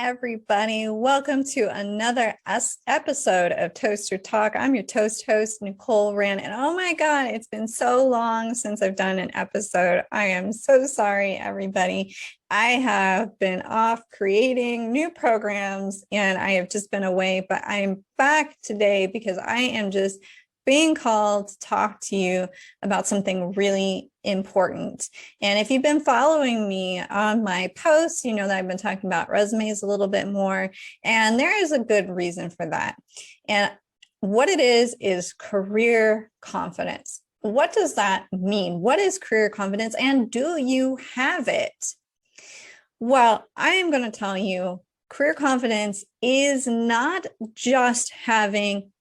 everybody. Welcome to another episode of Toaster Talk. I'm your toast host, Nicole Rand. And oh my God, it's been so long since I've done an episode. I am so sorry, everybody. I have been off creating new programs and I have just been away, but I'm back today because I am just being called to talk to you about something really important. And if you've been following me on my posts, you know that I've been talking about resumes a little bit more, and there is a good reason for that. And what it is career confidence. What does that mean? What is career confidence, and do you have it? Well, I am going to tell you, career confidence is not just having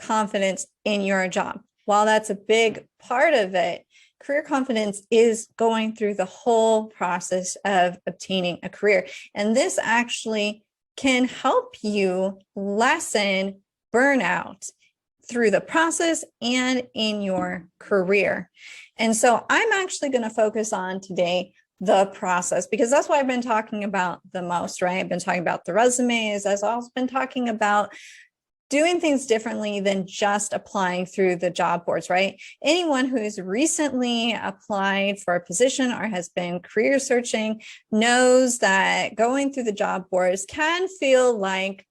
confidence in your job. While that's a big part of it, career confidence is going through the whole process of obtaining a career. And this actually can help you lessen burnout through the process and in your career. And so I'm actually going to focus on today the process, because that's what I've been talking about the most, right? I've been talking about the resumes. I've also been talking about doing things differently than just applying through the job boards, right? Anyone who's recently applied for a position or has been career searching knows that going through the job boards can feel like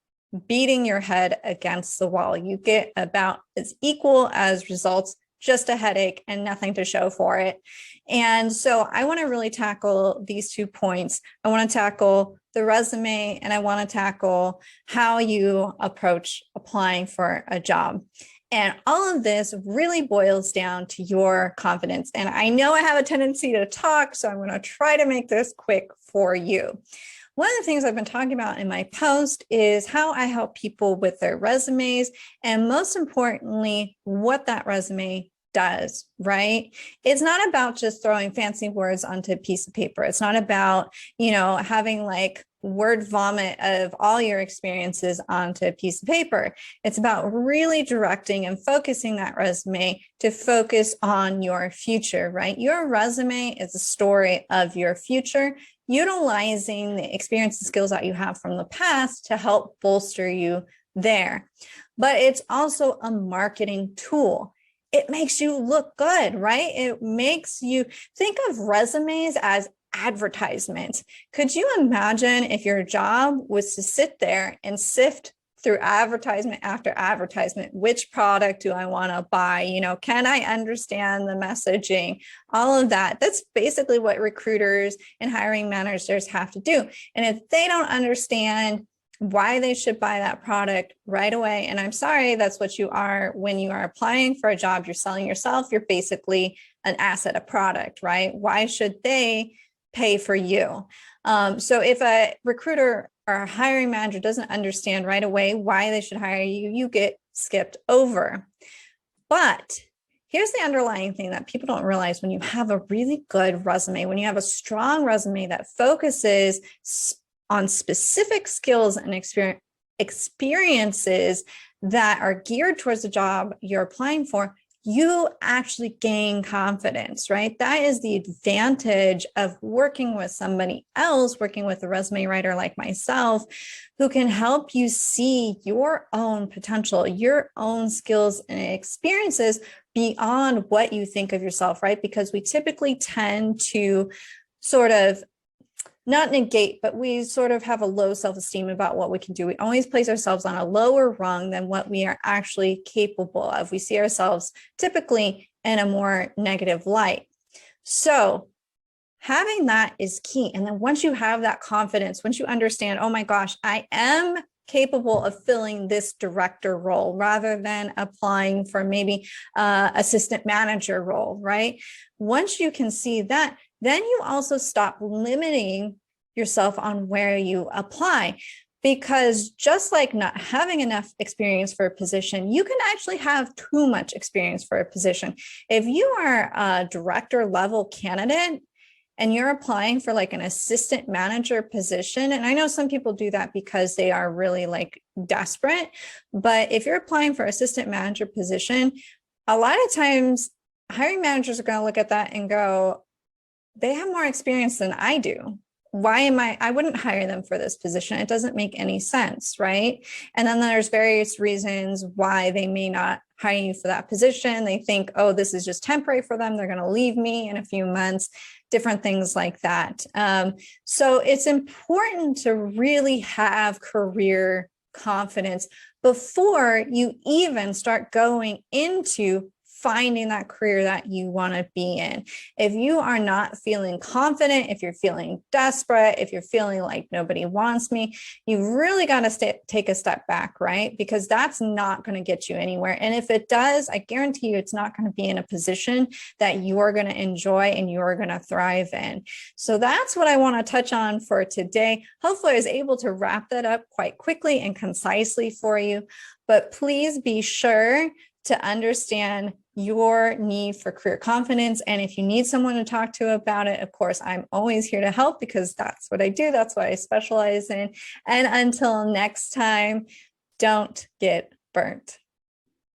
beating your head against the wall. You get about as equal as results, just a headache and nothing to show for it. And so I want to really tackle these 2 points. I want to tackle the resume and I want to tackle how you approach applying for a job. And all of this really boils down to your confidence. And I know I have a tendency to talk, so I'm going to try to make this quick for you. One of the things I've been talking about in my post is how I help people with their resumes, and most importantly, what that resume does, right? It's not about just throwing fancy words onto a piece of paper. It's not about, having like word vomit of all your experiences onto a piece of paper. It's about really directing and focusing that resume to focus on your future, right? Your resume is a story of your future, utilizing the experience and skills that you have from the past to help bolster you there. But it's also a marketing tool. It makes you look good, right? It makes you think of resumes as advertisements. Could you imagine if your job was to sit there and sift through advertisement after advertisement? Which product do I want to buy? Can I understand the messaging? All of that. That's basically what recruiters and hiring managers have to do. And if they don't understand why they should buy that product right away, and I'm sorry, that's what you are when you are applying for a job, you're selling yourself, you're basically an asset, a product, right? Why should they pay for you? So if a recruiter or a hiring manager doesn't understand right away why they should hire you, you get skipped over. But here's the underlying thing that people don't realize: when you have a really good resume, when you have a strong resume that focuses on specific skills and experiences that are geared towards the job you're applying for, you actually gain confidence, right? That is the advantage of working with somebody else, working with a resume writer like myself, who can help you see your own potential, your own skills and experiences beyond what you think of yourself, right? Because we typically tend to sort of not negate, but we sort of have a low self-esteem about what we can do. We always place ourselves on a lower rung than what we are actually capable of. We see ourselves typically in a more negative light. So having that is key. And then once you have that confidence, once you understand, oh my gosh, I am capable of filling this director role rather than applying for maybe assistant manager role, right? Once you can see that, then you also stop limiting yourself on where you apply, because just like not having enough experience for a position, you can actually have too much experience for a position. If you are a director level candidate and you're applying for like an assistant manager position, and I know some people do that because they are really like desperate, but if you're applying for assistant manager position, a lot of times hiring managers are going to look at that and go, they have more experience than I do. I wouldn't hire them for this position. It doesn't make any sense, right? And then there's various reasons why they may not hire you for that position. They think, oh, this is just temporary for them. They're going to leave me in a few months, different things like that. So it's important to really have career confidence before you even start going into finding that career that you want to be in. If you are not feeling confident, if you're feeling desperate, if you're feeling like nobody wants me, you really got to take a step back, right? Because that's not going to get you anywhere. And if it does, I guarantee you it's not going to be in a position that you're going to enjoy and you're going to thrive in. So that's what I want to touch on for today. Hopefully I was able to wrap that up quite quickly and concisely for you. But please be sure to understand your need for career confidence. And if you need someone to talk to about it, of course, I'm always here to help because that's what I do. That's what I specialize in. And until next time, don't get burnt.